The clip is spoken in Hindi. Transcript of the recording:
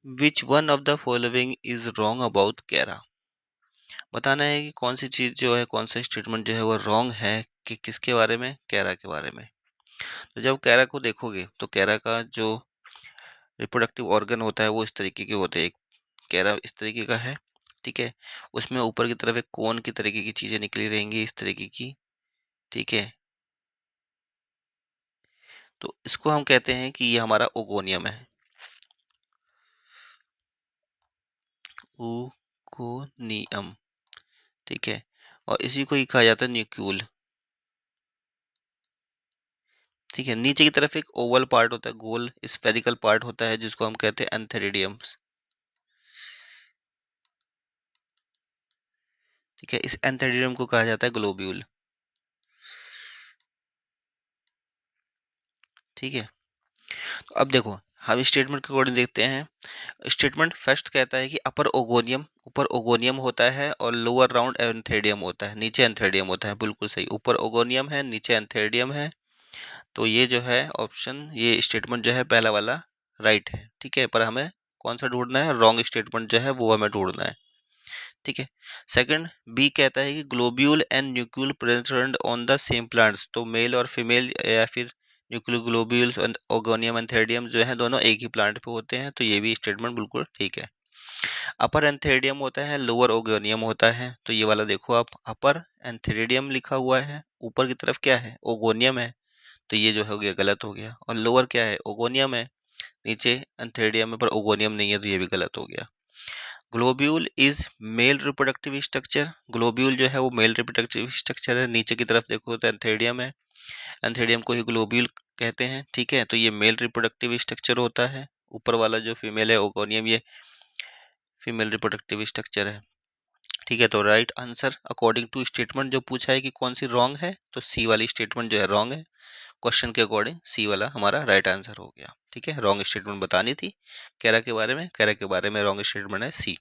Which one of the following is wrong about Chara. बताना है कि कौन सी चीज जो है, कौन सा स्टेटमेंट जो है वो रॉन्ग है, कि किसके बारे में, कैरा के बारे में। तो जब कैरा को देखोगे तो कैरा का जो रिप्रोडक्टिव ऑर्गन होता है वो इस तरीके के होते हैं। एक कैरा इस तरीके का है, ठीक है। उसमें ऊपर की तरफ एक कोन की तरीके की चीजें निकली रहेंगी इस तरीके की, ठीक है। तो इसको हम कहते हैं कि ये हमारा ओगोनियम है, ओगोनियम, ठीक है। और इसी को ही कहा जाता है न्यूक्यूल, ठीक है। नीचे की तरफ एक ओवल पार्ट होता है, गोल स्फेरिकल पार्ट होता है, जिसको हम कहते हैं एंथेरिडियम्स, ठीक है। इस एंथेरिडियम को कहा जाता है ग्लोब्यूल, ठीक है। तो अब देखो, हम स्टेटमेंट के अकॉर्डिंग देखते हैं। स्टेटमेंट फर्स्ट कहता है कि अपर ओगोनियम, ऊपर ओगोनियम होता है और लोअर राउंड एंथेरिडियम होता है, नीचे एंथेरिडियम होता है। बिल्कुल सही, ऊपर ओगोनियम है, नीचे एंथेरिडियम है। तो ये जो है ऑप्शन, ये स्टेटमेंट जो है पहला वाला राइट है, ठीक है। पर हमें कौन सा ढूंढना है, रॉन्ग स्टेटमेंट जो है वो हमें ढूंढना है, ठीक है। सेकंड, बी कहता है कि globule and nucule present on the same plants. तो मेल और फीमेल या फिर न्यूक्लियो ग्लोब्यूल्स और ओगोनियम एंथेरिडियम जो है दोनों एक ही प्लांट पे होते हैं। तो ये भी स्टेटमेंट बिल्कुल ठीक है। अपर एंथेरिडियम होता है, लोअर ओगोनियम होता है। तो ये वाला देखो आप, अपर एंथेरिडियम लिखा हुआ है, ऊपर की तरफ क्या है, ओगोनियम है। तो ये जो हो गया गलत हो गया। और लोअर क्या है, ओगोनियम है, नीचे एंथेरिडियम है पर ओगोनियम नहीं है, तो ये भी गलत हो गया। Globule is male reproductive structure, globule जो है वो मेल रिप्रोडक्टिव स्ट्रक्चर है। नीचे की तरफ देखो तो एंथेरिडियम है, एंथेरिडियम को ही ग्लोब्यूल कहते हैं, ठीक है। तो ये मेल रिप्रोडक्टिव स्ट्रक्चर होता है। ऊपर वाला जो फीमेल है ओगोनियम, ये फीमेल रिप्रोडक्टिव स्ट्रक्चर है, ठीक है। तो right answer according to statement जो पूछा है कि कौन सी रॉन्ग है, तो सी वाली स्टेटमेंट जो है रॉन्ग है। क्वेश्चन के अकॉर्डिंग सी वाला हमारा राइट आंसर हो गया, ठीक है। रॉन्ग स्टेटमेंट बतानी थी कैरा के बारे में, कैरा के बारे में रॉन्ग स्टेटमेंट है सी।